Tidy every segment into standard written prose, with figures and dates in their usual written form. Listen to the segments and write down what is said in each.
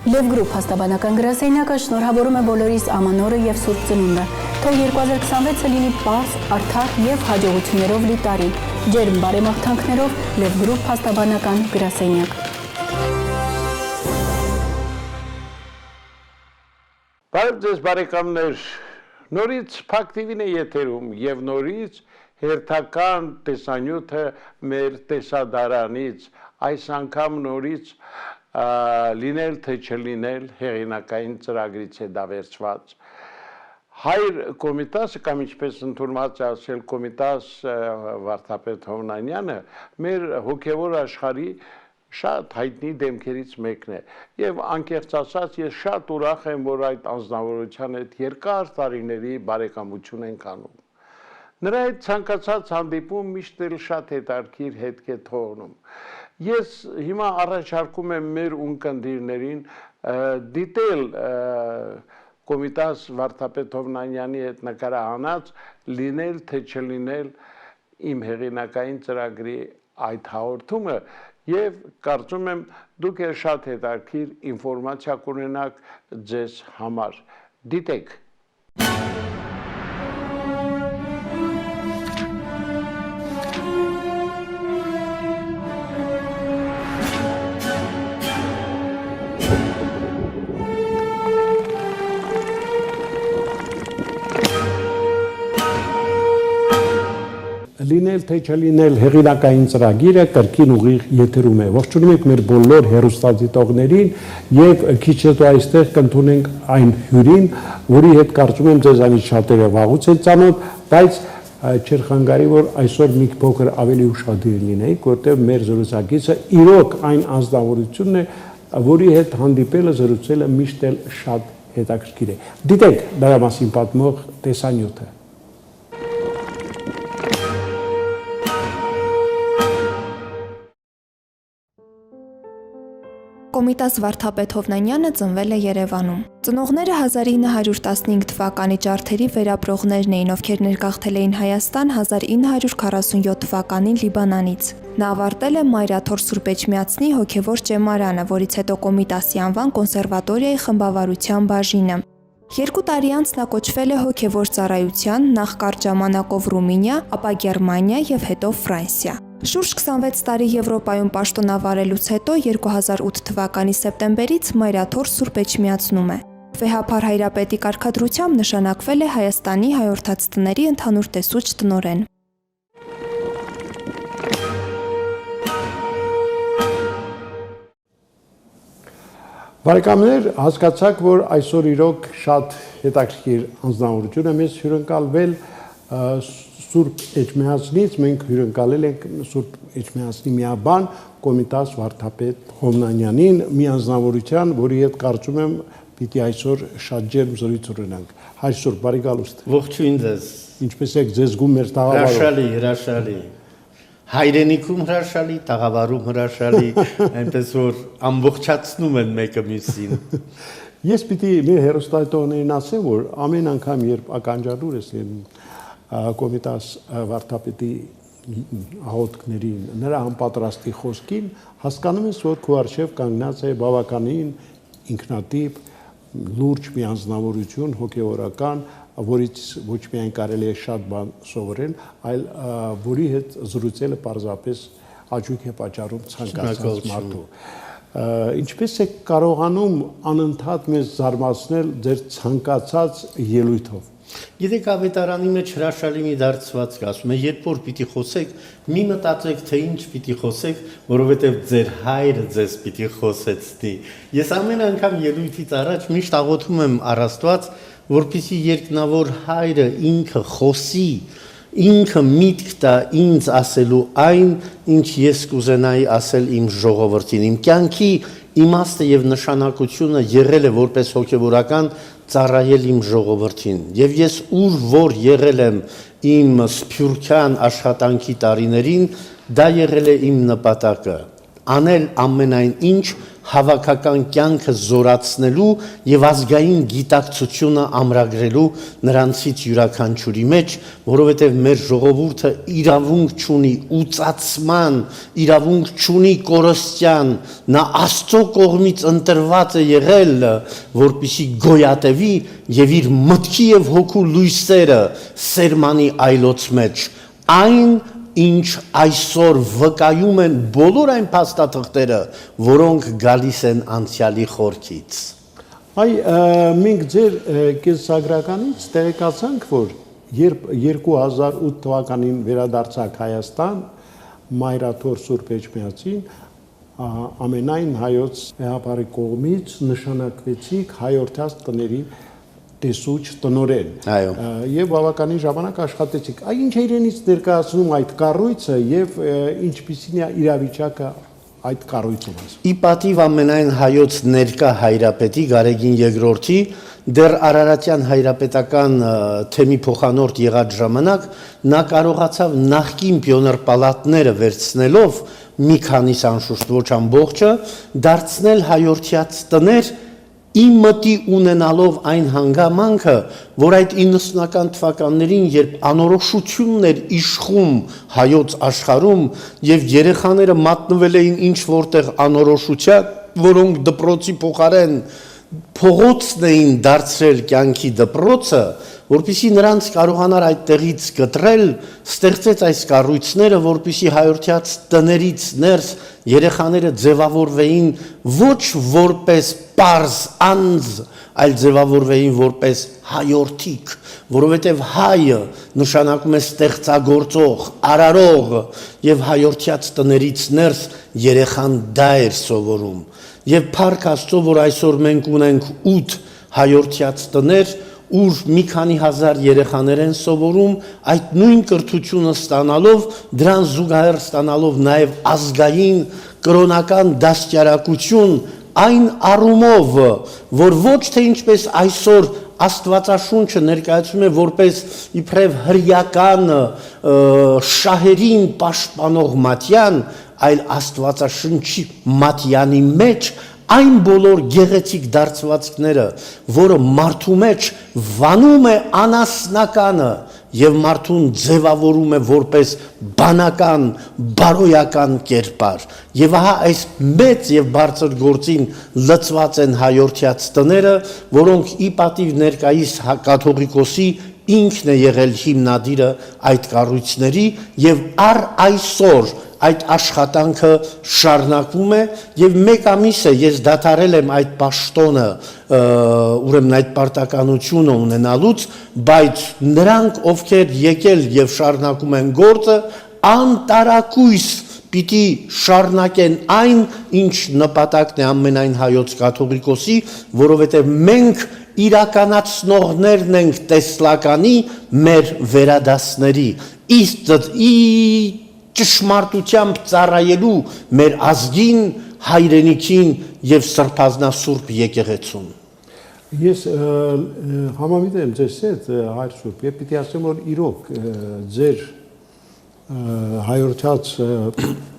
Լև գրուպ հաստաբանական գրասենյակը շնորհավորում է բոլորիս ամանորը և Սուրբ Ծնունդը։ Թող 2026-ը լինի պարզ, արդար և հաջողություններով լի տարի։ Ջերմ բարեմաղթանքներով Լև գրուպ հաստաբանական գրասենյակ։ Բարև ձեզ բարեկամներ, նորից Փակ TV-ն է եթերում և նորից հերթական տեսանյութը մեր տեսադարանից, այս անգամ նորից լինել թե չլինել հեղինակային ծրագրից է դա վերցված։ Հայր Կոմիտասը կամ ինչպես ընդունված է ասել Կոմիտաս Վարդապետ Հովնանյանը մեր հոգևոր աշխարհի շատ հայտնի դեմքերից մեկն է եւ անկեղծ ասած ես շատ ուրախ եմ որ այդ անձնավորության հետ երկար տարիների բարեկամություն ենք անում։ Նրա հետ ցանկացած հանդիպում միշտ էլ շատ հետաքրքիր հետք է թողնում։ Ես հիմա առաջարկում եմ մեր ունկնդիրներին դիտել Կոմիտաս Վարդապետ Հովնանյանի հետ նկարահանած լինել թե չլինել իմ հեղինակային ծրագրի այդ հաղորդումը եւ կարծում եմ դուք էլ շատ հետաքրքիր ինֆորմացիա կունենաք ձեզ համար։ Դիտեք։ Լինել թե չլինել հեղինակային ծրագիրը կրկին ուղիղ եթերում է։ Ողջունում ենք մեր բոլոր հեռուստադիտողներին եւ քիչ հետո այստեղ կընդունենք այն հյուրին, որի հետ կարծում եմ ձեզանից շատերը վաղուց են ծանոթ, բայց չէր խանգարի, որ այսօր մի փոքր ավելի ուշադիր լինեիք, որտեղ մեր զրուցակիցը իրոք այն անձնավորությունն է, որի հետ հանդիպելը զրուցելը միշտ էլ շատ հետաքրքիր է։ Դիտենք դրա մասին պատմող տեսանյութը։ Կոմիտաս Վարդապետ Հովնանյանը ծնվել է Երևանում։ Ծնողները 1915 թվականի ջարդերի վերապրողներն էին, ովքեր ներգաղթել էին Հայաստան 1947 թվականին Լիբանանից։ Նա ավարտել է Մայրաթոր Սուրբ Էջմիածնի հոգևոր ճեմարանը, որից հետո Կոմիտասի անվան կոնսերվատորիայի խմբավարության բաժինը։ 2 տարի անց նա կոչվել է հոգևոր ծառայության, նախ կարճ ժամանակով Ռումինիա, ապա Գերմանիա եւ հետո Ֆրանսիա։ Շուրջ 26 տարի Եվրոպայում պաշտոնավարելուց հետո 2008 թվականի սեպտեմբերից Մայրաթոր Սուրբ Էջմիածնում է։ Վեհափար հայրապետի կարգադրությամբ նշանակվել է Հայաստանի հայորդաց տների ընդհանուր տեսուչ տնօրեն։ Բարեկամներ, հասկացաք, որ այսօր իրոք շատ հետաքրքիր անձնավորություն է մեզ հյուրընկալվել Սուրբ Էջմիածնից, մենք հյուրընկալել ենք Սուրբ Էջմիածնի միաբան Կոմիտաս Վարդապետ Հովնանյանին, մի անձնավորության, որի հետ կարծում եմ պիտի այսօր շատ ջերմ զրույց ունենանք։ Հայր Սուրբ, բարի գալուստ։ Ողջույն ձեզ։ Ինչպես եք ձեզ զգում մեր տաղավարով։ Հրաշալի, հրաշալի։ Հայրենիքում հրաշալի, տաղավարում հրաշալի, այնպես որ ամբողջացնում են մեկը մյուսին։ Ես պիտի մեր հեռուստադիտողներին ասեմ, որ ամեն անգամ երբ ականջալուր ես Կոմիտաս Վարդապետի աղոթքներին, նրա անպատրաստի խոսքին, հասկանում ես, որ քո առջև կանգնած է բավականին ինքնատիպ, լուրջ մի անձնավորություն, հոգևորական, որից ոչ միայն կարելի է շատ բան սովորել, այլ որի հետ զրուցելը պարզապես հաճույք է պատճառում ցանկացած մարդու։ Ինչպես եք կարողանում անընդհատ մեզ զարմացնել ձեր ցանկացած ելույթով։ Գիտեք, ավետարանի մեջ հրաշալի մի դարձված կա, ասում է, երբ որ պիտի խոսեք, մի մտածեք, թե ինչ պիտի խոսեք, որովհետև ձեր հայրը ձեզ պիտի խոսեցնի։ Ես ամեն անգամ ելույթից առաջ միշտ աղոթում եմ առ Աստված, որպեսզի երկնավոր հայրը ինքը խոսի, ինքը միտք տա ինձ ասելու այն, ինչ ես կուզենայի ասել իմ ժողովրդին, իմ կյանքի իմաստը եւ նշանակությունը եղել է որպես հոգեվորական ծառայել իմ ժողովրդին եւ ես ուր որ եղել եմ իմ սփյուռքյան աշխատանքի տարիներին դա եղել է իմ նպատակը անել ամենայն ինչ հավաքական կյանքը զորացնելու եւ ազգային գիտակցությունը ամրագրելու նրանցից յուրաքանչյուրի մեջ, որովհետեւ մեր ժողովուրդը իրավունք չունի ուծացման, իրավունք չունի կորստյան, նա Աստծո կողմից ընտրված է եղել, որպեսզի գոյատևի եւ իր մտքի եւ հոգու լույսերը սերմանի այլոց մեջ, այն ինչ այսօր վկայում են բոլոր այն փաստաթղթերը, որոնք գալիս են անցյալի խորքից։ Այ մենք ձեր կեսագրականից տեղեկացանք, որ երբ 2008 թվականին վերադարձակ Հայաստան, Մայրաթոր Սուրբ Էջմիածին, ամենայն հայոց հեղափարի կողմից նշանակվեցիք հայորդաց տների տեսուչ տնօրեն։ Այո։ Եվ բավականին ժամանակ աշխատեցիք։ Այ ինչ է իրենից ներկայացնում այդ կառույցը եւ ինչպիսին է իրավիճակը այդ կառույցում։ Ի պատիվ ամենայն հայոց ներկա հայրապետի Գարեգին II-ի դեռ Արարատյան հայրապետական թեմի փոխանորդ եղած ժամանակ նա կարողացավ նախկին պիոներ պալատները վերցնելով մի քանիս անշուշտ ոչ ամբողջը դարձնել հայորդյաց տներ իմ մտի ունենալով այն հանգամանքը, որ այդ 90-ական թվականներին, երբ անորոշությունն էր իշխում հայոց աշխարհում եւ երեխաները մատնվել էին ինչ որտեղ անորոշության, որոնք դպրոցի փոխարեն փողոցն էին դարձրել կյանքի դպրոցը, որպեսզի նրանց կարողանար այդտեղից գտրել, ստեղծեց այս կառույցները, որպեսզի հայորդյաց տներից ներս երեխաները ձևավորվեին ոչ որպես պարզ անձ, այլ ձևավորվեին որպես հայորդիկ, որովհետև հայը նշանակում է ստեղծագործող, արարող եւ հայորդյաց տներից ներս երեխան դա էր սովորում։ Եվ փառք Աստծո, որ այսօր մենք ունենք 8 հայորդյաց տներ, ուր մի քանի հազար երեխաներ են սովորում, այդ նույն կրթությունը ստանալով, դրան զուգահեռ ստանալով նաև ազգային կրոնական դաստիարակություն, այն առումով, որ ոչ թե ինչպես այսօր Աստվածաշունչը ներկայացում է որպես իբրև հրեական շահերին պաշտպանող մատյան, այլ Աստվածաշնչի մատյանի մեջ այն բոլոր գեղեցիկ դարձվածքները, որը մարդու մեջ վանում է անասնականը եւ մարդուն ձևավորում է որպես բանական, բարոյական կերպար։ Եվ ահա այս մեծ եւ բարձր գործին լծված են հայորդյաց տները, որոնք ի պատիվ ներկայիս կաթողիկոսի ինքն է եղել հիմնադիրը այդ կառույցների եւ առ այսօր այդ աշխատանքը շարունակվում է եւ մեկ ամիս է ես դադարել եմ այդ պաշտոնը ուրեմն այդ պարտականությունը ունենալուց, բայց նրանք ովքեր եկել եւ շարունակում են գործը անտարակույս պիտի շարունակեն այն, ինչ նպատակն է ամենայն հայոց կաթողիկոսի, որովհետեւ մենք իրականացնողներն ենք տեսլականի մեր վերադասների ճշմարտությամբ ծառայելու մեր ազգին, հայրենիքին եւ սրբազնասուրբ եկեղեցուն։ Ես համամիտ եմ ձեզ հետ, Հայր Սուրբ, եւ պիտի ասեմ, որ իրոք ձեր հայորդաց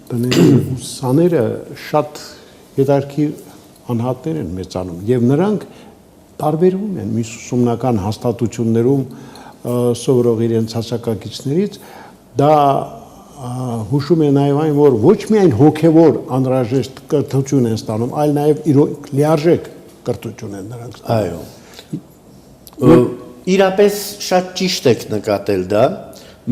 տների ուսաները շատ հետարքի անհատներ են մեծանում եւ նրանք տարբերվում են մյուս ուսումնական հաստատություններում սովորող իրենց հասակակիցներից, դա հուշում է նաև այն, որ ոչ միայն հոգևոր անհրաժեշտ կրթություն են ստանում, այլ նաև լիարժեք կրթություն են նրանք ստանում։ Այո։ Իրապես շատ ճիշտ եք նկատել դա,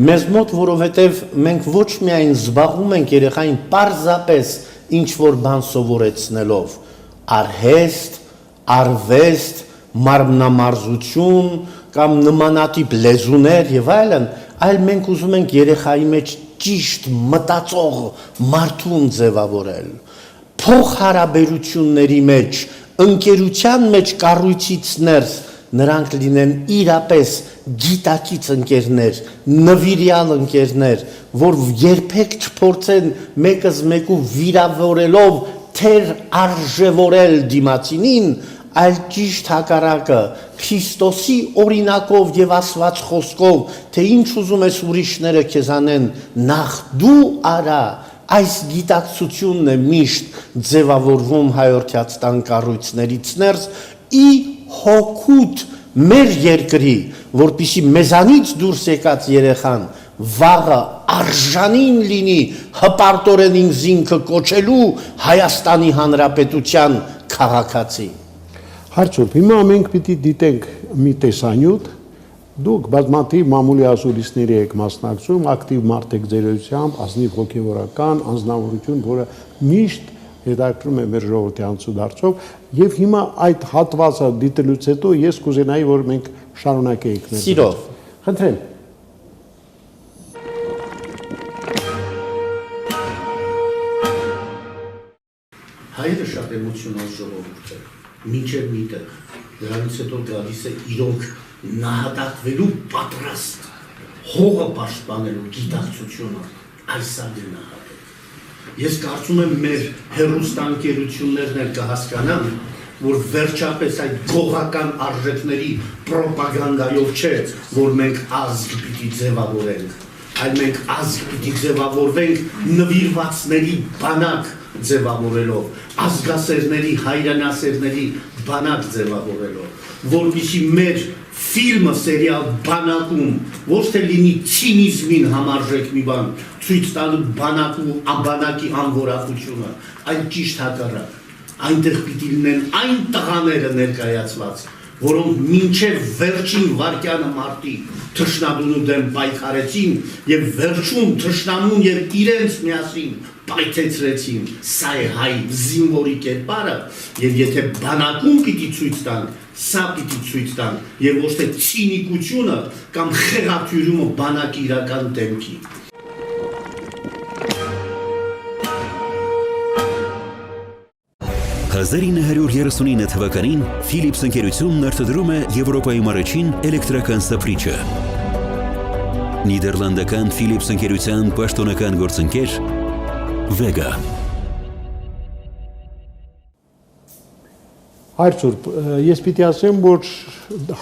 մեզ մոտ, որովհետև մենք ոչ միայն զբաղվում ենք երեխային պարզապես ինչ-որ բան սովորեցնելով, արհեստ, արվեստ, մարմնամարզություն կամ նմանատիպ լեզուներ եւ այլն, այլ մենք ուզում ենք երեխայի մեջ ճիշտ մտածող մարդուն ձևավորել, փոխհարաբերությունների մեջ, ընկերության մեջ կառույցից ներս նրանք լինեն իրապես գիտակից ընկերներ, նվիրյալ ընկերներ, որ երբեք չփորձեն մեկս մեկու վիրավորելով թեր արժևորել դիմացինին, այլ ճիշտ հակառակը Քրիստոսի օրինակով եւ Աստված խոսքով, թե ինչ ուզում ես ուրիշները քեզ անեն, նախ դու արա, այս գիտակցությունն է միշտ ձևավորվում հայորդյացտան կառույցներից ներս ի հոգուտ մեր երկրի, որպեսզի մեզանից դուրս եկած երեխան վաղը արժանին լինի հպարտորեն ինձ ինքը կոչելու Հայաստանի Հանրապետության քաղաքացի։ Հարցուր, հիմա մենք պիտի դիտենք մի տեսանյութ, դուք բազմաթիվ մամուլի ասուլիսների եք մասնակցում, ակտիվ մարդ եք ձեր էությամբ, ազնիվ հոգևորական անձնավորություն, որը միշտ հետաքրքրում է մեր ժողովրդի անցուդարձով, եւ հիմա այդ հատվածը դիտելուց հետո ես կուզենայի, որ մենք շարունակեինք մեր Սիրով։ Խնդրեմ։ Հայերը շատ էմոցիոնալ ժողովուրդ է, մինչև միտեղ, դրանից հետո գալիս է իրոք նահատակվելու պատրաստ, հողը պաշտպանելու գիտակցությունը, այս ադի նահատակ։ Ես կարծում եմ մեր հեռուստաընկերություններն էլ կհասկանան, որ վերջապես այդ գողական արժեքների պրոպագանդայով չէ, որ մենք ազգ պիտի ձևավորենք, այլ մենք ազգ պիտի ձևավորվենք նվիրվածների բանակ ձևավորելով, ազգասերների, հայրենասերների բանակ ձևավորելով, որպեսզի մեր ֆիլմը, սերիալ բանակում ոչ թե լինի ցինիզմին համարժեք մի բան, ցույց տալու բանակու անբանակի անորակությունը, այլ ճիշտ հակառակ։ Այնտեղ պիտի լինեն այն տղաները ներկայացված, որոնք մինչև վերջին վարկյանը մարտի թշնամու դեմ պայքարեցին եւ վերջում թշնամուն եւ իրենց միասին պայթեցրեցին, սա է հայ զինվորի կերպարը, եւ եթե բանակում պիտի ցույց տան, սա պիտի ցույց տան, եւ ոչ թե ցինիկությունը կամ խեղաթյուրումը բանակի իրական դեմքի։ 1939 թվականին Philips ընկերությունն արտադրում է Եվրոպայում առաջին էլեկտրական սփռիչը։ Նիդերլանդական Philips ընկերության պաշտոնական գործընկեր Vega։ Հարցուր, ես պիտի ասեմ, որ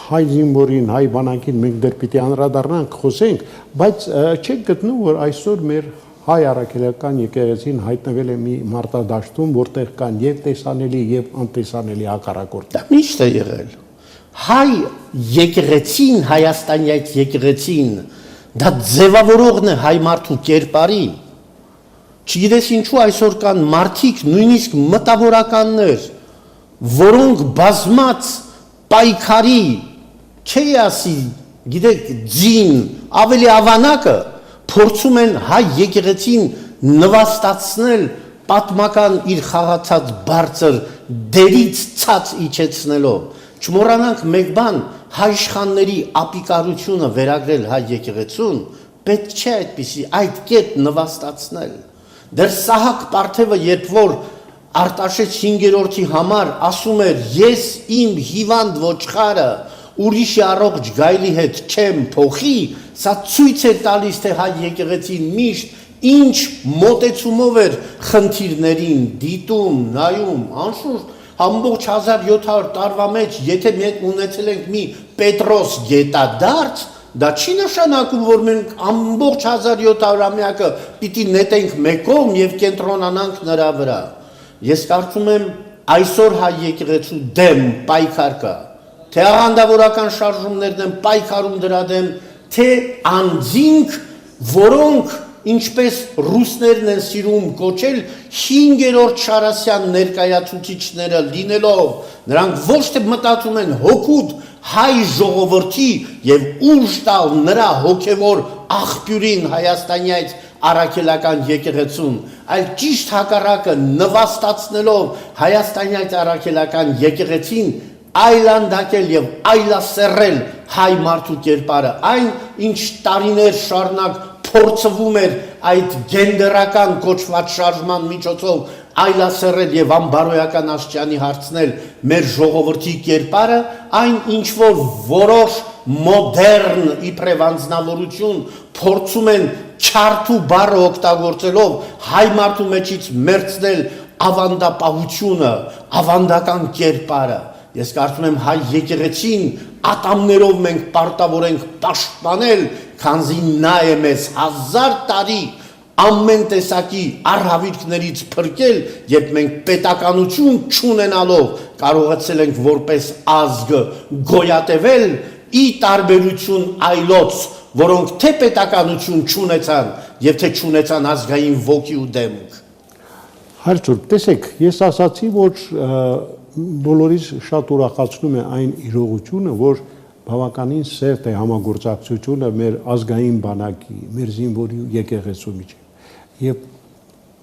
հայ զինվորին, հայ բանակին մենք դեռ պիտի անդրադառնանք, խոսենք, բայց չեք գտնում, որ այսօր մեր հայ առաքելական եկեղեցին հայտնվել է մի մարտադաշտում, որտեղ կան եւ տեսանելի եւ անտեսանելի հակառակորդ։ Դա միշտ է եղել։ Հայ եկեղեցին, Հայաստանյայց եկեղեցին, դա ձևավորողն է հայ մարդու կերպարի։ Չգիտես ինչու այսօր կան մարդիկ, նույնիսկ մտավորականներ, որոնք բազմած պայքարի, չի ասի, գիտեք, ձին, ավելի ավանակը փորձում են հայ եկեղեցին նվաստացնել պատմական իր խաղացած բարձր դերից ցած իջեցնելով։ Չմոռանանք մեկ բան, հայ իշխանների ապիկարությունը վերագրել հայ եկեղեցուն, պետք չէ այդպիսի այդ կետ նվաստացնել։ Դեռ Սահակ Պարթևը, երբ որ Արտաշես 5-րդի համար ասում էր, ես իմ հիվանդ ոչխարը ուրիշի առողջ գայլի հետ չեմ փոխի, սա ցույց է տալիս, թե հայ եկեղեցին միշտ ինչ մոտեցումով էր խնդիրներին դիտում, նայում, անշուշտ ամբողջ 1700 տարվա մեջ, եթե մենք ունեցել ենք մի Պետրոս գետադարձ, դա չի նշանակում, որ մենք ամբողջ 1700-ամյակը պիտի նետենք մեկում եւ կենտրոնանանք նրա վրա։ Ես կարծում եմ այսօր հայ եկեղեցու դեմ պայքար կա, թե աղանդավորական շարժումներն են պայքարում դրա դեմ, թե անձինք, որոնք ինչպես ռուսներն են սիրում կոչել 5-րդ Շարասյան ներկայացուցիչները լինելով, նրանք ոչ թե մտածում են հոգուտ հայ ժողովրդի եւ ուժ տալ նրա հոգեվոր աղբյուրին Հայաստանյայց առաքելական եկեղեցուն, այլ ճիշտ հակառակը նվաստացնելով Հայաստանյայց առաքելական եկեղեցին այլանդակել եւ այլասերել հայ մարդու կերպարը, այն ինչ տարիներ շարունակ փորձվում էր այդ գենդերական կոչված շարժման միջոցով այլասերել եւ անբարոյական աստիճանի հարցնել մեր ժողովրդի կերպարը, այն ինչ որ որոշ մոդեռն իբրև անձնավորություն փորձում են չարթու բառը օգտագործելով հայ մարդու մեջից մերցնել ավանդապահությունը, ավանդական կերպարը։ Ես կարծում եմ հայ եկեղեցին ատամներով մենք պարտավոր ենք պաշտպանել, քանզի նա է մեզ 1000 տարի ամեն տեսակի առհավիրքներից փրկել, երբ մենք պետականություն չունենալով կարողացել ենք որպես ազգ գոյատևել, ի տարբերություն այլոց, որոնք թե պետականություն չունեցան, եւ թե չունեցան ազգային ոգի ու դեմք։ Հարցուր, տեսեք, ես ասացի, որ բոլորիս շատ ուրախացնում է այն իրողությունը, որ բավականին սերտ է համագործակցությունը մեր ազգային բանակի, մեր զինվորի ու եկեղեցու միջև։ Եվ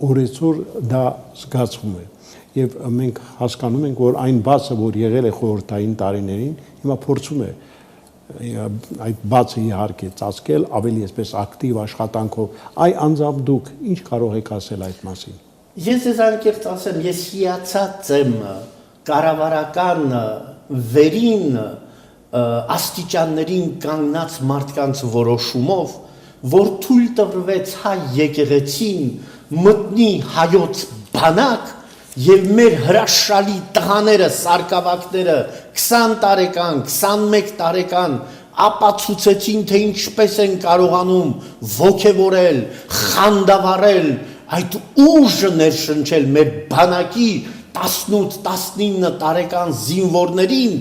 օրեցօր դա զգացվում է։ Եվ մենք հասկանում ենք, որ այն բացը, որ եղել է խորհրդային տարիներին, հիմա փորձում է այդ բացը իհարկե ծածկել ավելի այսպես ակտիվ աշխատանքով։ Այ անձամբ դուք ինչ կարող եք ասել այդ մասին։ Ես ես անկեղծ ասեմ, ես հիացած եմ կառավարական վերին աստիճաններին կանգնած մարդկանց որոշումով, որ թույլ տվեց հայ եկեղեցին մտնի հայոց բանակ եւ մեր հրաշալի տղաները, սարկավակները 20 տարեկան, 21 տարեկան ապացուցեցին, թե ինչպես են կարողանում ոգևորել, խանդավառել, այդ ուժը ներշնչել մեր բանակի 18-19 տարեկան զինվորներին,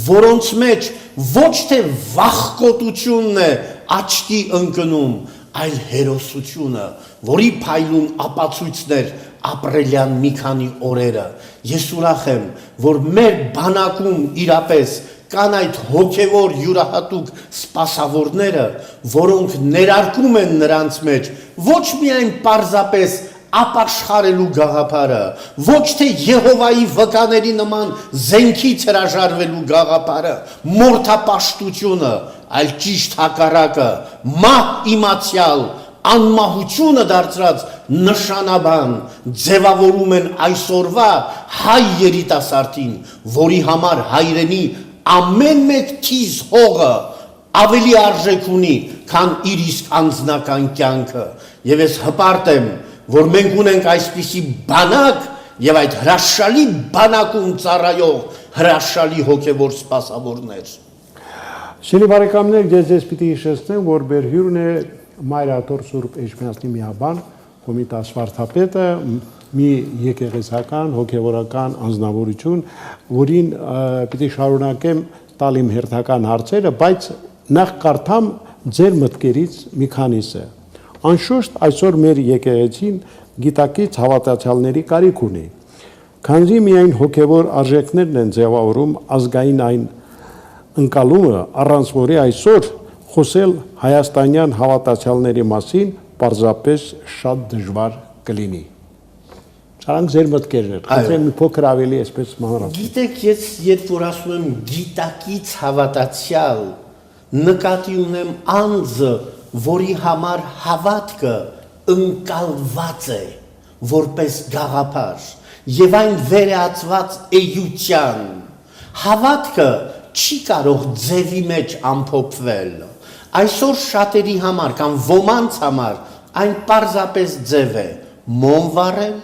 որոնց մեջ ոչ թե վախկոտությունն է աչքի ընկնում, այլ հերոսությունը, որի փայլուն ապացույցն էր ապրելյան մի քանի օրերը։ Ես ուրախ եմ, որ մեր բանակում իրապես կան այդ հոգևոր յուրահատուկ սպասավորները, որոնք ներարկում են նրանց մեջ ոչ միայն պարզապես ապաշխարելու գաղափարը, ոչ թե Եհովայի վկաների նման զենքից հրաժարվելու գաղափարը, մորթապաշտությունը, այլ ճիշտ հակառակը, մահ իմացյալ, անմահությունը դարձրած նշանաբան ձևավորում են այսօրվա հայ երիտասարդին, որի համար հայրենի ամեն մեկ թիզ հողը ավելի արժեք ունի, քան իր իսկ անձնական կյանքը, եւ ես հպարտ եմ, որ մենք ունենք այսպիսի բանակ եւ այդ հրաշալի բանակում ծառայող հրաշալի հոգևոր սպասավորներ։ Սիրելի բարեկամներ, ես պիտի հիշեցնեմ, որ մեր հյուրն է Մայրաթոր Սուրբ Էջմիածնի միաբան Կոմիտաս վարդապետը, մի եկեղեցական, հոգևորական անձնավորություն, որին պիտի շարունակեմ տալ իմ հերթական հարցերը, բայց նախ կարդամ ձեր մտքերից մի քանիսը։ Անշուշտ այսօր մեր եկեղեցին գիտակից հավատացյալների կարիք ունի, քանզի միայն հոգևոր արժեքներն են ձևավորում ազգային այն ընկալումը, առանց որի այսօր խոսել հայաստանյան հավատացյալների մասին պարզապես շատ դժվար կլինի։ Սրանք ձեր մտքերն են, խնդրեմ մի փոքր ավելի այսպես մանրամասն։ Գիտեք, ես երբ որ ասում եմ գիտակից հավատացյալ, նկատի ունեմ անձը, որի համար հավատքը ընկալված է որպես գաղափար եւ այն վերածված էյության։ Հավատքը չի կարող ձևի մեջ ամփոփվել։ Այսօր շատերի համար կամ ոմանց համար այն պարզապես ձև է՝ մոմ վառել,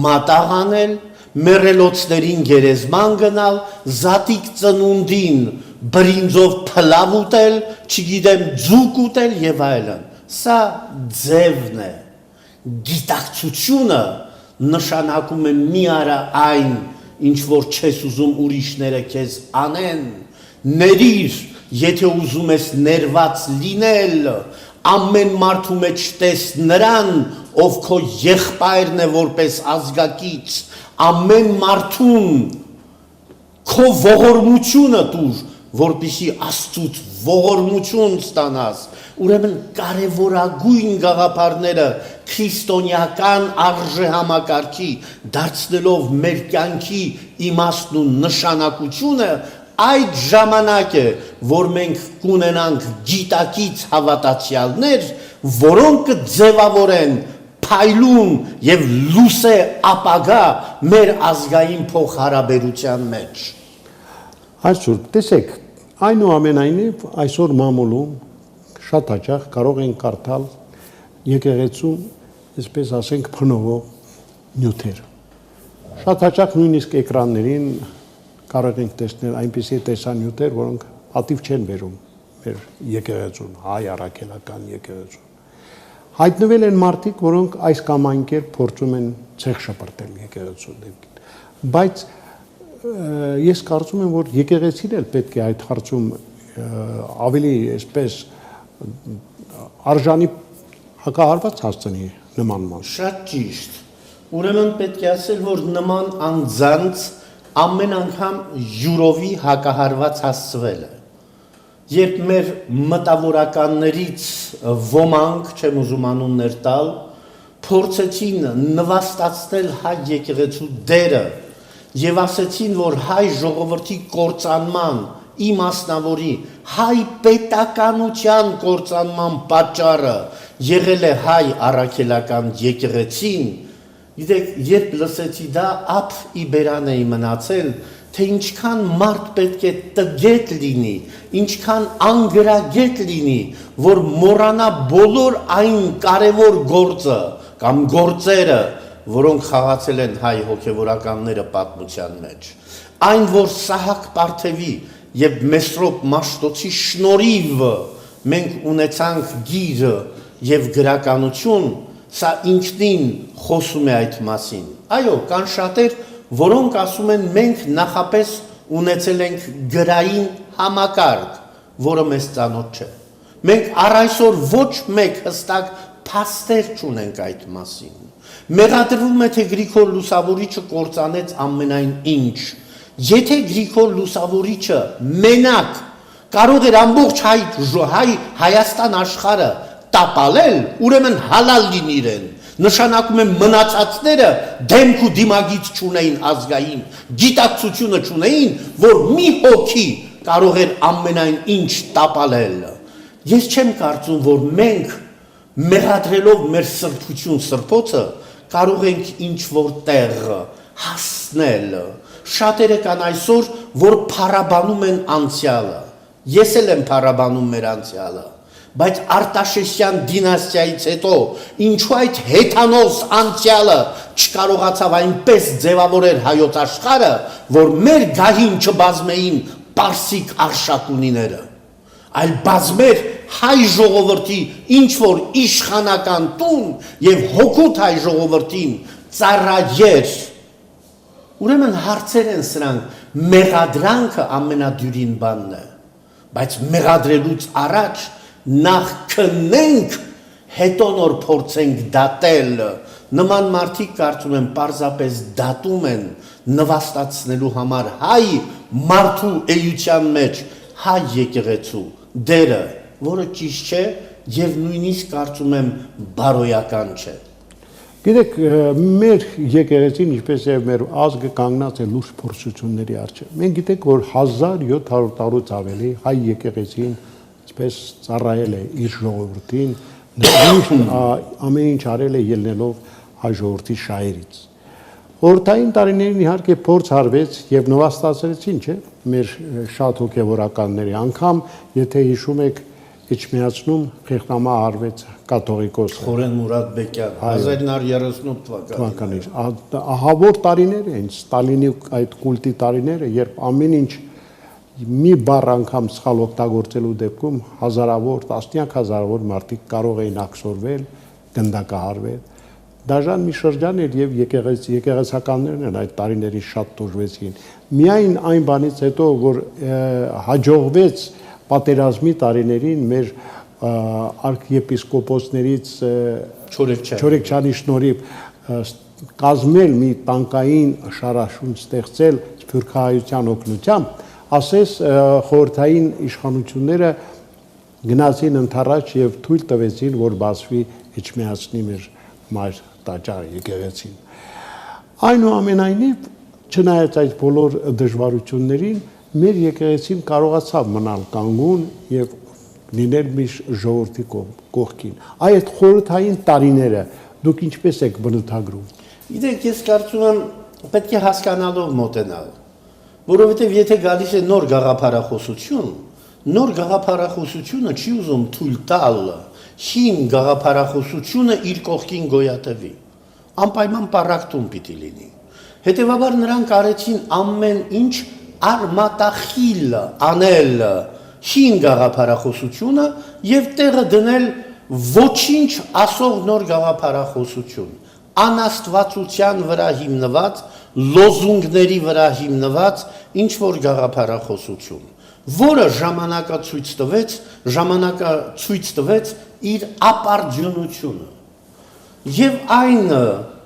մատաղ անել, մեռելոցներին գերեզման գնալ, զատիկ ծնունդին բրինձով փլավ ուտել, չգիտեմ ձուկ ուտել եւ այլն։ Սա ձևն է։ Գիտակցությունը նշանակում է մի արա այն, ինչ որ չես ուզում ուրիշները քեզ անեն, ներիր, եթե ուզում ես ներված լինել, ամեն մարդու մեջ տես նրան, ով քո եղբայրն է որպես ազգակից, ամեն մարդուն քո ողորմությունը տուր, որպեսզի Աստծուց ողորմություն ստանաս։ Ուրեմն կարևորագույն գաղափարները քրիստոնեական արժեհամակարգի դարձնելով մեր կյանքի իմաստն ու նշանակությունը, այդ ժամանակ է, որ մենք կունենանք գիտակից հավատացյալներ, որոնք կձևավորեն փայլուն եւ լուսե ապագա մեր ազգային փոխհարաբերության մեջ։ Այսօր տեսեք, այնուամենայնիվ այսօր մամուլում շատ հաճախ կարող են կարդալ եկեղեցու, այսպես ասենք, փնովող նյութեր։ Շատ հաճախ նույնիսկ էկրաններին կարող ենք տեսնել այնպիսի տեսանյութեր, որոնք պատիվ չեն բերում մեր եկեղեցուն, հայ առաքելական եկեղեցուն։ հայտնվել են մարդիկ, որոնք այս կամ այն կերպ փորձում են ցեղ շպրտել եկեղեցու դեպքին։ Բայց ես կարծում եմ, որ եկեղեցին էլ պետք է այդ հարցում ավելի այսպես արժանի հակահարված հասցնի նման մաս։ Շատ ճիշտ։ Ուրեմն պետք է ասել, որ նման անձանց ամեն անգամ յուրովի հակահարված հասցվել է։ Երբ մեր մտավորականներից ոմանք, չեմ ուզում անուններ տալ, փորձեցին նվաստացնել հայ եկեղեցու դերը եւ ասեցին, որ հայ ժողովրդի կործանման, իմասնավորի, հայ պետականության կործանման պատճառը եղել է հայ առաքելական եկեղեցին, գիտեք, երբ լսեցի դա, ափ իբերան էի մնացել, թե ինչքան մարդ պետք է տգետ լինի, ինչքան անգրագետ լինի, որ մոռանա բոլոր այն կարևոր գործը կամ գործերը, որոնք խաղացել են հայ հոգևորականները պատմության մեջ, այն, որ Սահակ Պարթևի եւ Մեսրոպ Մաշտոցի շնորհիվ մենք ունեցանք գիր եւ գրականություն, սա ինքնին խոսում է այդ մասին։ Այո, կան շատեր, որոնք ասում են մենք նախապես ունեցել ենք գրային համակարգ, որը մեզ ծանոթ չէ։ Մենք առ այսօր ոչ մեկ հստակ փաստեր չունենք այդ մասին։ Մեղադրվում է, թե Գրիգոր Լուսավորիչը կործանեց ամենայն ինչ։ Եթե Գրիգոր Լուսավորիչը մենակ կարող էր ամբողջ Հայաստան աշխարհը տապալել, ուրեմն հալալ լինի իրեն։ Նշանակում է մնացածները դեմք ու դիմագիծ չունեին ազգային, գիտակցությունը չունեին, որ մի հոգի կարող էր ամենայն ինչ տապալել։ Ես չեմ կարծում, որ մենք մեղադրելով մեր սրբություն սրբոցը կարող ենք ինչ-որ տեղ հասնել։ Շատերը կան այսօր, որ փառաբանում են անցյալը։ Ես էլ եմ փառաբանում մեր անցյալը, բայց Արտաշեսյան դինաստիայից հետո ինչու այդ հեթանոս անցյալը չկարողացավ այնպես ձևավորել հայոց աշխարհը, որ մեր գահին չբազմեին պարսիկ արշակունիները, այլ բազմեր հայ ժողովրդի ինչ-որ իշխանական տուն եւ հոգուտ հայ ժողովրդին ծառայեր։ Ուրեմն հարցեր են սրանք, մեղադրանքը ամենադյուրին բանն է, բայց մեղադրելուց առաջ նախ քննենք, հետո նոր փորձենք դատել։ Նման մարդիկ կարծում եմ պարզապես դատում են նվաստացնելու համար հայ մարդու էության մեջ հայ եկեղեցու դերը, որը ճիշտ չէ եւ նույնիսկ կարծում եմ բարոյական չէ։ Գիտեք, մեր եկեղեցին, ինչպես եւ մեր ազգը կանգնած է լուրջ փորձությունների առջեւ։ Մենք գիտենք, որ 1700 տարուց ավելի հայ եկեղեցին այսպես ծառայել է իր ժողովրդին, ամեն ինչ արել է ելնելով հայ ժողովրդի շահերից։ Խորհրդային տարիներին իհարկե փորձ արվեց եւ նվաստացրեցին, չէ՞, մեր շատ հոգեվորականների, անգամ եթե հիշում եք Իջմիածնում խեղտամա արվեց կաթողիկոս Խորեն Մուրադ Բեկյան 1938 թվականին։ Ահավոր տարիներ են, Ստալինի այդ կուլտի տարիները, երբ ամեն ինչ մի բառ անգամ սխալ օգտագործելու դեպքում հազարավոր, տասնյակ հազարավոր մարդիկ կարող էին աքսորվել, գնդակահարվել։ Դաժան մի շրջան էր եւ եկեղեցականներն են այդ տարիներին շատ տուժվեցին։ Միայն այն բանից հետո, որ հաջողվեց պատերազմի տարիներին մեր արքեպիսկոպոսներից Չորեքչյանի շնորհիվ կազմել մի տանկային շարաշուն ստեղծել սփյուռքահայության օգնությամբ, ասես խորհրդային իշխանությունները գնացին ընթառաջ եւ թույլ տվեցին, որ բացվի Իջմիածնի մեր մայր տաճարը եկեղեցին։ Այնուամենայնիվ, չնայած այդ բոլոր դժվարություններին, մեր եկեղեցին կարողացավ մնալ կանգուն եւ լինել մի ժողովրդի կողքին։ Այդ խորհրդային տարիները դուք ինչպես եք բնութագրում։ Գիտեք, ես կարծում եմ պետք է հասկանալով մոտենալ, որովհետեւ եթե գալիս է նոր գաղափարախոսություն, նոր գաղափարախոսությունը չի ուզում թույլ տալ հին գաղափարախոսությունը իր կողքին գոյատևի։ Անպայման պառակտում պիտի լինի։ Հետևաբար նրանք արեցին ամեն ինչ արմատախիլ անել հին գաղափարախոսությունը եւ տեղը դնել ոչինչ ասող նոր գաղափարախոսություն, անաստվածության վրա հիմնված, լոզունգների վրա հիմնված ինչ որ գաղափարախոսություն, որը ժամանակը ցույց տվեց իր ապարդյունությունը։ Եվ այն,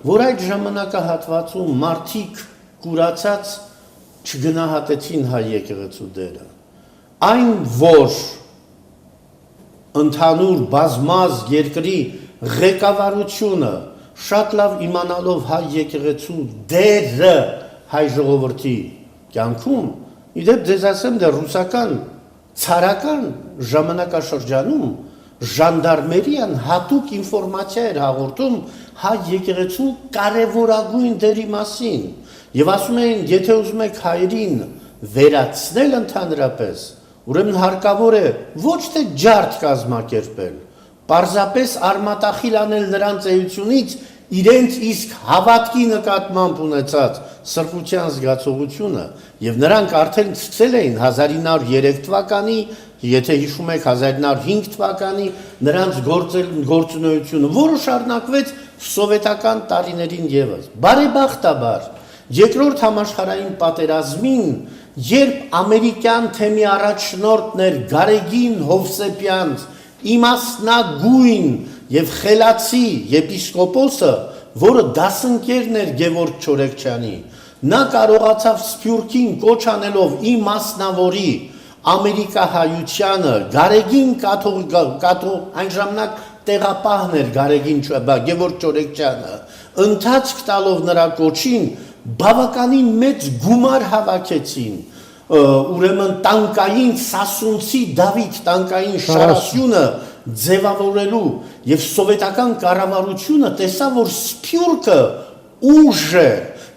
որ այդ ժամանակահատվածում մարդիկ կուրացած չգնահատեցին հայ եկեղեցու դերը, այն, որ ընդհանուր բազմազ երկրի ղեկավարությունը շատ լավ իմանալով հայ եկեղեցու դերը հայ ժողովրդի կյանքում, իդեպ ձեզ ասեմ, դե ռուսական ցարական ժամանակաշրջանում ժանդարմերիան հատուկ ինֆորմացիա էր հաղորդում հայ եկեղեցու կարևորագույն դերի մասին եւ ասում էին, եթե ուզում եք հայերին վերացնել ընդհանրապես, ուրեմն հարկավոր է ոչ թե ջարդ կազմակերպել, պարզապես արմատախիլ անել նրանց էությունից իրենց իսկ հավատքի նկատմամբ ունեցած սրբության զգացողությունը եւ նրանք արդեն ցցել էին 1903 թվականի, եթե հիշում եք 1905 թվականի նրանց գործունեությունը, որը շարունակվեց սովետական տարիներին եւս։ Բարեբախտաբար երկրորդ համաշխարհային պատերազմին, երբ ամերիկյան թեմի առաջնորդն էր Գարեգին Հովսեփյանց, իմաստնագույն եւ խելացի եպիսկոպոսը, որը դասընկերն էր Գևորգ Չորեքչյանի, նա կարողացավ Սփյուռքին կոչ անելով իմ մասնավորի ամերիկահայությանը, Գարեգին այն ժամանակ տեղապահն էր Գևորգ Չորեքչյանը, ընթացք տալով նրա կոչին, բավականին մեծ գումար հավաքեցին, ուրեմն տանկային Սասունցի Դավիթ տանկային շարասյունը ձևավորելու եւ սովետական կառավարությունը տեսավ, որ Սփյուռքը ուժ է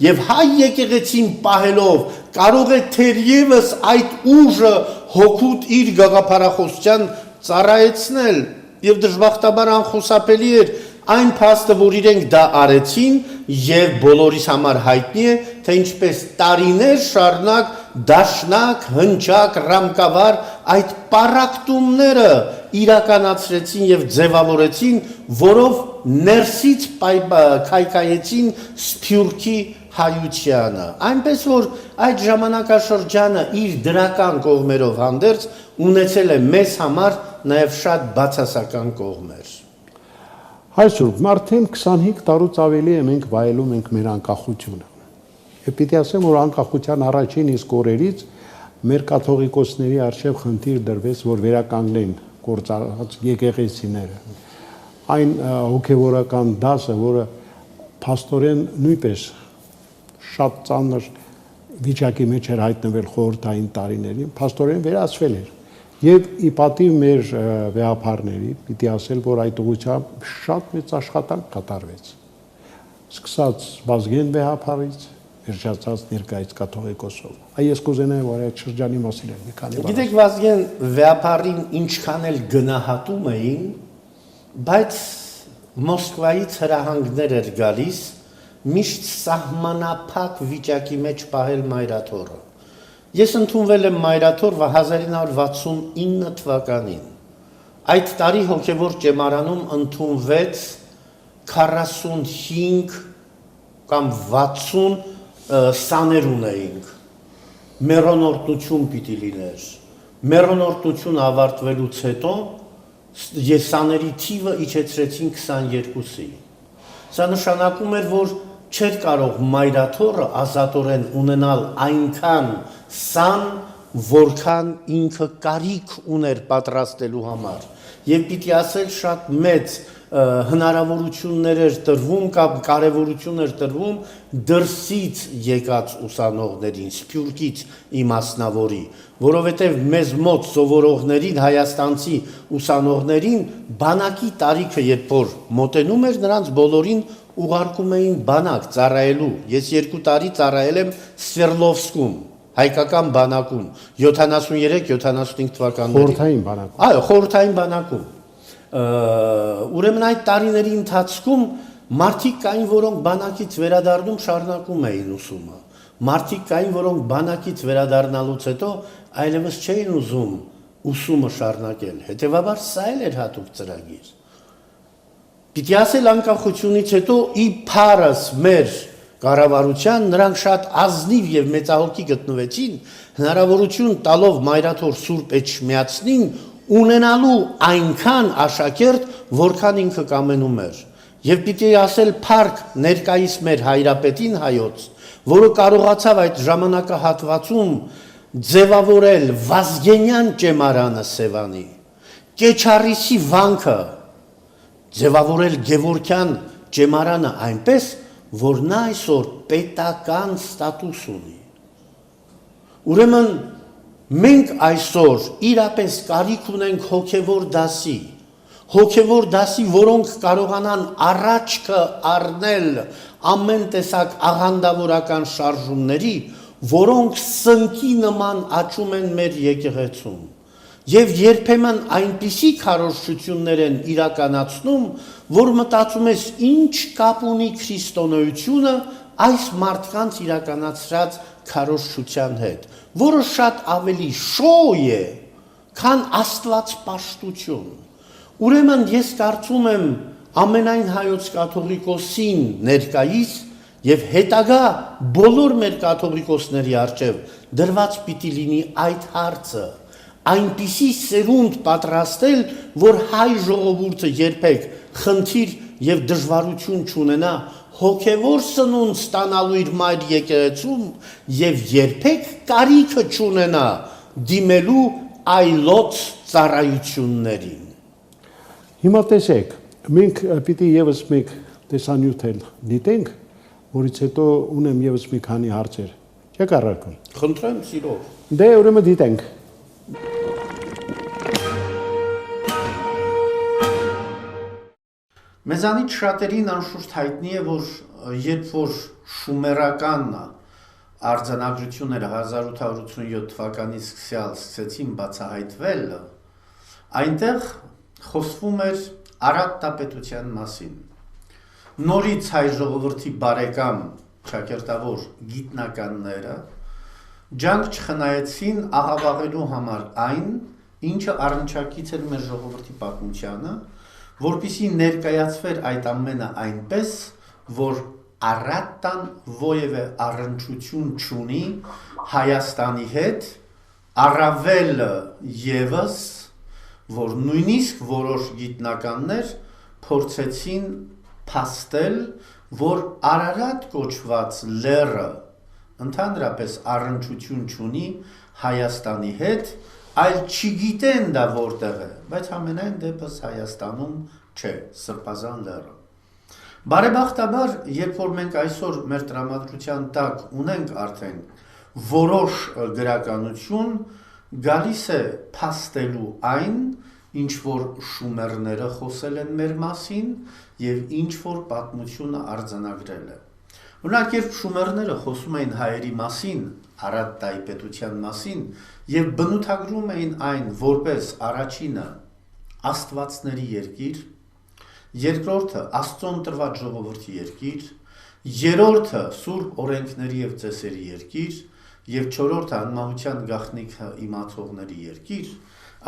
եւ հայ եկեղեցին պահելով կարող է թերևս այդ ուժը հոգուտ իր գաղափարախոսության ծառայեցնել եւ դժբախտաբար անխուսափելի էր այն փաստը, որ իրենք դա արեցին եւ բոլորիս համար հայտնի է, թե ինչպես տարիներ շարունակ դաշնակ, հնչակ, ռամկավար այդ պարակտումները իրականացրեցին եւ ձևավորեցին, որով ներսից քայքայեցին Սփյուռքի հայությանը։ Այնպես որ այդ ժամանակաշրջանը իր դրական կողմերով հանդերձ ունեցել է մեզ համար նաեւ շատ բացասական կողմեր։ Այսօր մարդին 25 տարուց ավելի է մենք վայելում ենք մեր անկախությունը։ Եվ պիտի ասեմ, որ անկախության առաջին իսկ օրերից մեր կաթողիկոսների առջև խնդիր դրվեց, որ վերականգնեն գործած եկեղեցիները։ Այն հոգևորական դասը, որը փաստորեն նույնպես շատ ծանր վիճակի մեջ էր հայտնվել խորհրդային տարիներին, փաստորեն վերացվել էր։ Եվ ի պատիվ մեր վեհապարների, պիտի ասել, որ այդ ուղղությամբ շատ մեծ աշխատանք կատարվեց։ Սկսած Վազգեն վեհապարից, վերջացած ներկայից կաթողիկոսով։ Այս կուզենայի, որ այդ շրջանի մասին է մի քանի բան։ Գիտեք, Վազգեն վեհապարին ինչքան էլ գնահատում էին, բայց Մոսկվայից հրահանգներ էր գալիս միշտ սահմանափակ վիճակի մեջ պահել մայրաթոռը։ Ես ընդունվել եմ մայրաթոռ 1969 թվականին։ Այդ տարի հոգևոր ճեմարանում ընդունվեց 45 կամ 60 սաներ ունեինք։ Մեռոնորտնություն պիտի լիներ։ Մեռոնորտնություն ավարտվելուց հետո սաների թիվը իջեցրեցին 22-ի։ Սա նշանակում էր, որ չէր կարող մայրաթոռը ազատորեն ունենալ այնքան սան, որքան ինքը կարիք ուներ պատրաստելու համար։ Եվ պիտի ասել շատ մեծ հնարավորություններ էր տրվում կամ կարևորություն էր տրվում դրսից եկած ուսանողներին, Սփյուռքից իմաստնավորի, որովհետև մեզ մոտ սովորողներին, հայաստանցի ուսանողներին բանակի տարիքը երբ որ մոտենում էր, նրանց բոլորին ուղարկում էին բանակ ծառայելու։ Ես 2 տարի ծառայել եմ Սվերլովսկում, հայկական բանակում, 73-75 թվականներին։ Խորհրդային բանակում։ Այո, խորհրդային բանակում։ Ուրեմն այդ տարիների ընթացքում մարդիկ կային, որոնք բանակից վերադառնում շարունակում էին ուսումը։ Մարդիկ կային, որոնք բանակից վերադառնալուց հետո այլևս չէին ուզում ուսումը շարունակել։ Հետևաբար սա էլ էր հատուկ ծրագիր։ Պիտի ասել անկախությունից հետո ի փառս մեր կառավարության նրանք շատ ազնիվ եւ մեծահոգի գտնվեցին հնարավորություն տալով մայրաթոր Սուրբ Էջմիածնին ունենալու այնքան աշակերտ, որքան ինքը կամենում էր։ Եվ պիտի ասել փառք ներկայիս մեր հայրապետին հայոց, որը կարողացավ այդ ժամանակահատվածում ձևավորել Վազգենյան ճեմարանը Սևանի, Կեչարիսի վանքը, ձևավորել Գևորգյան ճեմարանը այնպես, որ նա այսօր պետական ստատուս ունի։ Ուրեմն մենք այսօր իրապես կարիք ունենք հոգևոր դասի, որոնք կարողանան առաջքը առնել ամեն տեսակ աղանդավորական շարժումների, որոնք սնկի նման աճում են մեր եկեղեցում։ Եվ երբեմն այնպիսի քարոզչություններ են իրականացնում, որ մտածում ես ինչ կապ ունի քրիստոնեությունը այս մարդկանց իրականացրած քարոզչության հետ, որը շատ ավելի շոյ է, քան աստվածպաշտություն։ Ուրեմն ես կարծում եմ ամենայն հայոց կաթողիկոսին ներկայիս եւ հետագա բոլոր մեր կաթողիկոսների առջև դրված պիտի լինի այդ հարցը, այնպիսի սերունդ պատրաստել, որ հայ ժողովուրդը երբեք խնդիր եւ դժվարություն չունենա հոգևոր սնունդ ստանալու իր մայր եկեղեցում եւ երբեք կարիքը չունենա դիմելու այլոց ծառայություններին։ Հիմա տեսեք, մենք պիտի եւս մեկ տեսանյութ դիտենք, որից հետո ունեմ եւս մի քանի հարցեր։ Չեք առարկում։ Խնդրեմ սիրով։ Դե ուրեմն դիտենք։ Մեզանից շատերին անշուշտ հայտնի է, որ երբ որ շումերական արձանագրությունները 1887 թվականից սկսեցին բացահայտվել, այնտեղ խոսվում էր Արարատ տապետության մասին։ Նորից հայ ժողովրդի բարեկամ շակերտավոր գիտնականները ջանք չխնայեցին աղավաղելու համար այն, ինչը առնչակից էր մեր ժողովրդի պատմությանը, որպեսզի ներկայացվեր այդ ամենը այնպես, որ Արարատն որևէ առնչություն չունի Հայաստանի հետ, առավել ևս, որ նույնիսկ որոշ գիտնականներ փորձեցին փաստել, որ Արարատ կոչված լեռը ընդհանրապես առնչություն չունի Հայաստանի հետ, այլ չգիտեն դա որտեղ է, բայց ամենայն դեպս Հայաստանում չէ, Սրբազան լեռը։ Բարեբախտաբար, երբ որ մենք այսօր մեր տրամադրության տակ ունենք արդեն որոշ գրականություն, գալիս է փաստելու այն, ինչ որ շումերները խոսել են մեր մասին եւ ինչ որ պատմությունը արձանագրել է։ Օրինակ, երբ շումերները խոսում էին հայերի մասին, Արարատ տայպետության մասին եւ բնութագրում էին այն որպես առաջինը աստվածների երկիր, երկրորդը Աստծոն տրված ժողովրդի երկիր, երրորդը սուրբ օրենքների եւ ծեսերի երկիր եւ չորրորդը անմահության գաղտնիքը իմացողների երկիր,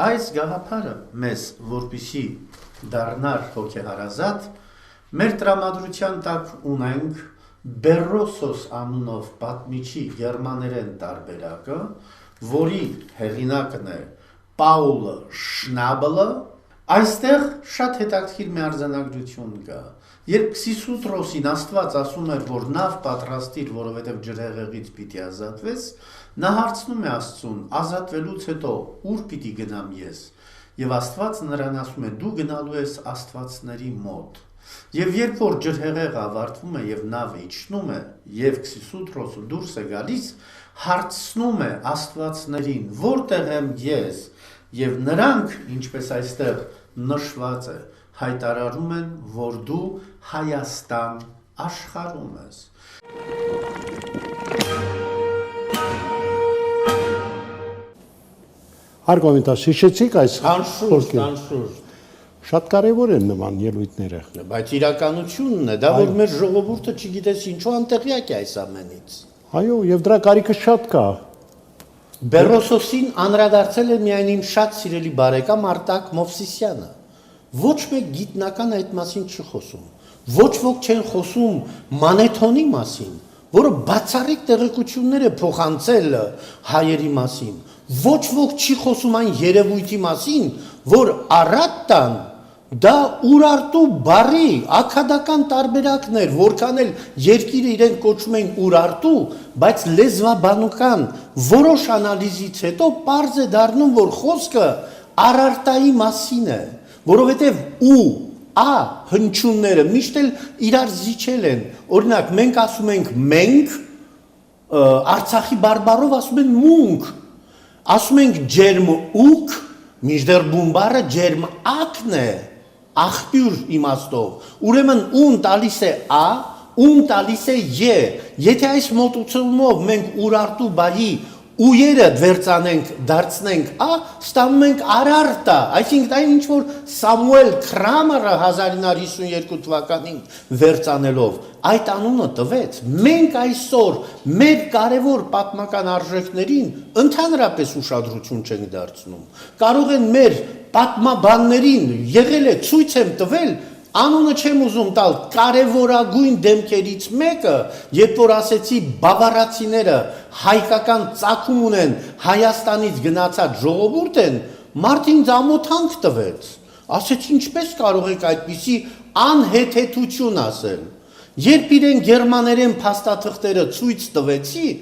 այս գաղափարը մեզ որպիսի դառնար հոգեհարազատ, մեր տրամադրության տակ ունենք Բերրոսոս անունով պատմիչի գերմաներեն տարբերակը, որի հեղինակն է Պաուլը Շնաբելը, այստեղ շատ հետաքրքիր մի արձանագրություն կա։ Երբ Քսիսուտրոսին Աստված ասում էր, որ նավ պատրաստիր, որովհետև ջրհեղեղից պիտի ազատվես, նա հարցնում է Աստծուն, ազատվելուց հետո ուր պիտի գնամ ես։ Եվ Աստված նրան ասում է, դու գնալու ես աստվածների մոտ։ Եվ երբ որ ջրհեղեղը ավարտվում է եւ նավը իջնում է, եւ Քսիսուտրոսը դուրս է գալիս, հարցնում է աստվածներին, որտեղ եմ ես, եւ նրանք, ինչպես այստեղ նշված է, հայտարարում են, որ դու Հայաստան աշխարհում ես։ Արգոմենտաս հիշեցիք այս Անշուշտ։ Շատ կարևոր են նման ելույթները։ Բայց իրականությունն է, դա որ մեր ժողովուրդը չգիտես ինչու անտեղյակ է այս ամենից։ Այո, եւ դրա կարիքը շատ կա։ Բերրոսոսին անդրադարձել է միայն իմ շատ սիրելի բարեկամ Արտակ Մովսիսյանը, ոչ մեկ գիտնական այդ մասին չի խոսում։ Ոչ ոք չեն խոսում մանեթոնի մասին, որը բացառիկ տեղեկություններ է փոխանցել հայերի մասին։ Ոչ ոք չի խոսում այն երևույթի մասին, որ Արարատն դա Ուրարտու բարի ակադական տարբերակներ, որքան էլ երկիրը իրեն կոչում են Ուրարտու, բայց լեզվաբանական որոշ անալիզից հետո պարզ է դառնում, որ խոսքը Արարտայի մասին է, որովհետև ու հնչյունները միշտ էլ իրար զիջել են։ Օրինակ, մենք ասում ենք մենք, Արցախի բարբառով ասում են մունք, ասում ենք ջերմ ուկ, մինչդեռ բուն բառը ջերմ ակն է, աղբյուր իմաստով, ուրեմն ուն տալիս է ուն տալիս է եթե այս մոտուցումով մենք Ուրարտու բայի ուերը վերցանենք, դարձնենք ստանում ենք Արարտա, այսինքն դա ինչ որ Սամուել Քրամերը 1952 թվականին վերցանելով այդ անունը տվեց, մենք այսօր մեր կարևոր պատմական արժեքներին ընդհանրապես ուշադրություն չենք դարձնում, կարող են մեր պատմաբաններին եղել է ցույց եմ տվել, անունը չեմ ուզում տալ, կարևորագույն դեմքերից մեկը, երբ որ ասեցի բավարացիները հայկական ծագում ունեն, Հայաստանից գնացած ժողովուրդ են, մարդին ամոթանք տվեց, ասեց ինչպես կարող եք այդպիսի անհեթեթություն ասել, երբ իրեն գերմաներեն փաստաթղթերը ցույց տվեցի,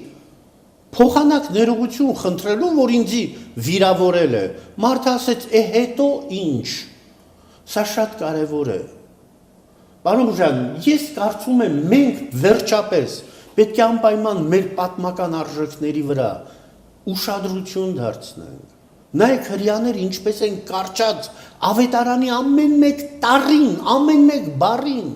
փոխանակ ներողություն խնդրելու, որ ինձի վիրավորել է, մարդը ասեց հետո ինչ, սա շատ կարևոր է, Պարոն Ջան, ես կարծում եմ մենք վերջապես պետք է անպայման մեր պատմական արժեքների վրա ուշադրություն դարձնենք։ Նայեք հрьяաներ ինչպես են կարճած ավետարանի ամեն մեկ տառին, ամեն մեկ բառին։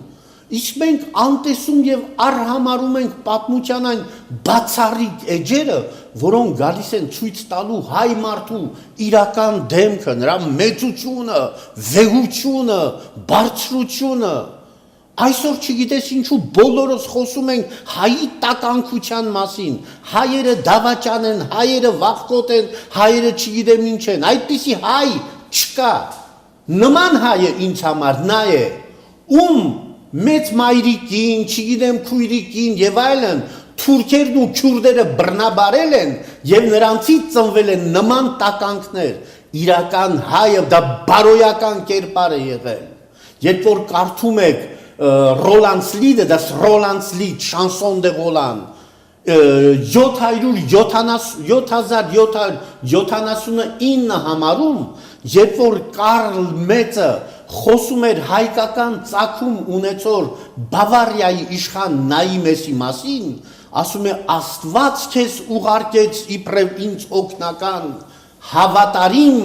Իսկ մենք անտեսում եւ արհամարում ենք պատմության այն բացառիկ էջերը, որոնք գալիս են ցույց տալու հայ մարդու իրական դեմքը, նրա մեծությունը, վեհությունը, բարձրությունը։ Այսօր չգիտես ինչու բոլորս խոսում ենք հայի տականքության մասին, հայերը դավաճան են, հայերը վախկոտ են, հայերը չգիտեմ ինչ են, այդպիսի հայ չկա, նման հայը ինձ համար նա է, ում մեծ մայրիկին, չգիտեմ քույրիկին եւ այլն, թուրքերն ու քյուրդերը բռնաբարել են եւ նրանցից ծնվել են նման տականքներ, իրական հայը դա բարոյական կերպար է եղել, երբ որ կարդում եք Roland's Lied, das Roland's Lied, Chanson de Roland, 7779 համարում, երբ որ Կարլ Մեծը խոսում էր հայկական ծագում ունեցող Բավարիայի իշխան Նայիմեսի մասին, ասում է Աստված քեզ ուղարկեց իբրև ինձ օգնական հավատարիմ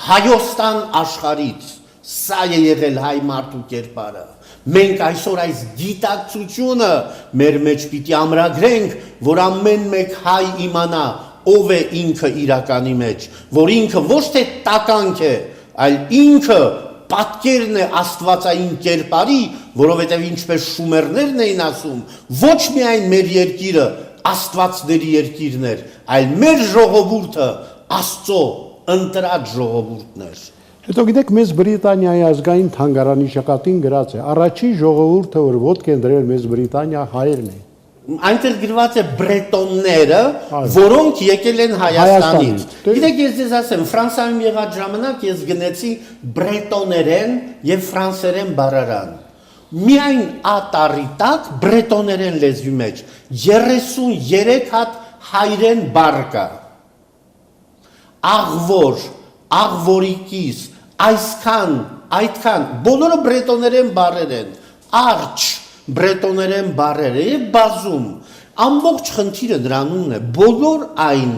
Հայոստան աշխարից, սա է եղել հայ մարդու կերպարը։ Մենք այսօր այս գիտակցությունը մեր մեջ պիտի ամրագրենք, որ ամեն մեկ հայ իմանա ով է ինքը իրականի մեջ, որ ինքը ոչ թե տականք է, այլ ինքը պատկերն է աստվածային կերպարի, որովհետև ինչպես շումերներն էին ասում, ոչ միայն մեր երկիրը աստվածների երկիրն էր, այլ մեր ժողովուրդը Աստծո ընտրած ժողովուրդն էր։ Հետո գիտեք, մեծ Բրիտանիայի ազգային թանգարանի շղթին գրած է, առաջին ժողովուրդը, որ ոտք են դրել մեծ Բրիտանիա հայերն են։ Այնտեղ գրված է բրետոնները, որոնք եկել են Հայաստանից։ Գիտեք, ես ձեզ ասեմ, Ֆրանսիայում եղած ժամանակ ես գնեցի բրետոներեն եւ ֆրանսերեն բառարան։ Միայն ատառի տակ բրետոներեն լեզվի մեջ 33 հատ հայերեն բառ կա։ Աղվոր, աղվորիկիս, այսքան, այդքան, բոլորը բրետոներեն բառեր են, արջ, բրետոներեն բառեր է, բազում, ամբողջ խնդիրը դրանումն է, բոլոր այն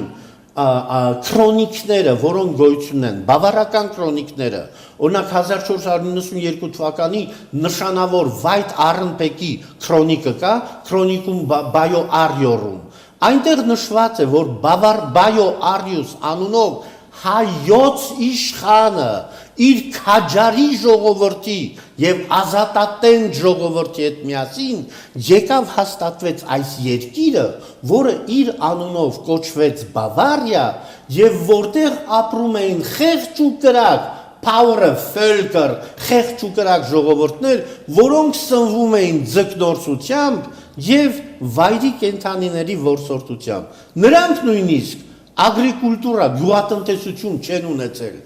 քրոնիկները, որոնք գոյություն են, բավարական քրոնիկները, օրինակ 1492 թվականի նշանավոր Վայթ Արնպեկի քրոնիկը կա, քրոնիկում Բայո Արիորում, այնտեղ նշված է, որ Բայո Արիուս անունով հայոց իշխանը իր քաջարի ժողովրդի եւ ազատատեն ժողովրդի հետ միասին եկավ հաստատվեց այս երկիրը, որը իր անունով կոչվեց Բավարիա եւ որտեղ ապրում էին խեղճ ու կրակ power-ը, ֆելկր, խեղճ ու կրակ ժողովուրդներ, որոնք սնվում էին ձգնորսությամբ եւ վայրի կենթանիների որսորդությամբ։ Նրանք նույնիսկ ագրիկուլտուրա, գյուղատնտեսություն չեն ունեցել։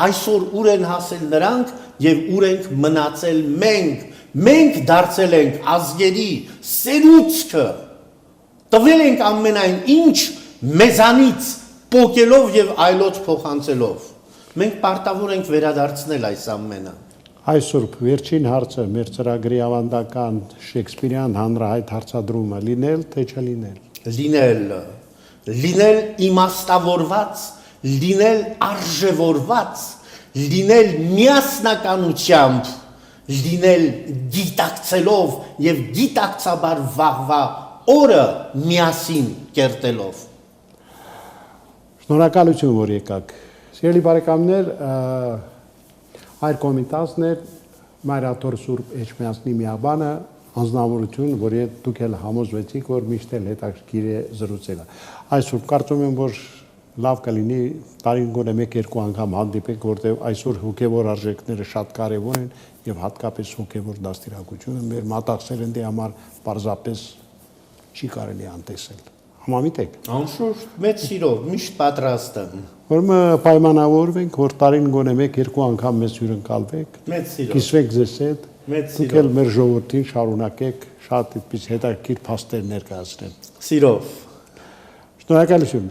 Այսօր ուր են հասել նրանք եւ ուր ենք մնացել մենք։ Մենք դարձել ենք ազգերի սերուցքը։ Տվել ենք ամենայն ինչ մեզանից պոկելով եւ այլոց փոխանցելով։ Մենք պարտավոր ենք վերադարձնել այս ամենը։ Այսօր վերջին հարցը մեր ծրագրի ավանդական Շեքսպիրյան հանրահայտ հարցադրումը լինել թե չլինել։ Լինել իմաստավորված, լինել արժևորված, լինել միասնականությամբ, լինել գիտակցելով եւ գիտակցաբար վաղվա օրը միասին կերտելով։ Շնորհակալություն, որ եկաք։ Սիրելի բարեկամներ, Հայր Կոմիտասն է Մայրաթոր Սուրբ Էջմիածնի միաբանը անձնավորություն, որ դուք էլ համոզվեցիք, որ միշտ էլ հետաքրքիր է զրուցելը։ Այսօր կարծում եմ, որ լավ կլինի տարին գոնե 1-2 անգամ հանդիպենք, որտեղ այսօր հոգևոր արժեքները շատ կարևոր են եւ հատկապես հոգևոր դաստիարակությունը մեր մտածելնդի համար պարզապես չի կարելի անտեսել։ Համամիտ եք։ Անշուշտ, մեծ սիրով, միշտ պատրաստ եմ։ Ուրեմն պայմանավորվենք, որ տարին գոնե 1-2 անգամ մեզ հյուրընկալվեք։ Մեծ սիրով։ Կիսվեք ձեզ հետ։ Մեծ Դուք էլ մեր ժողովրդին շարունակեք շատ այդպես հետաքրքիր փաստեր ներկայացնել։ Սիրով։ Շնորհակալություն։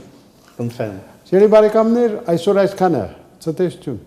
Խնդրեմ։ Սիրելի բարեկամներ, այսօր այսքանը։ Ցտեսություն։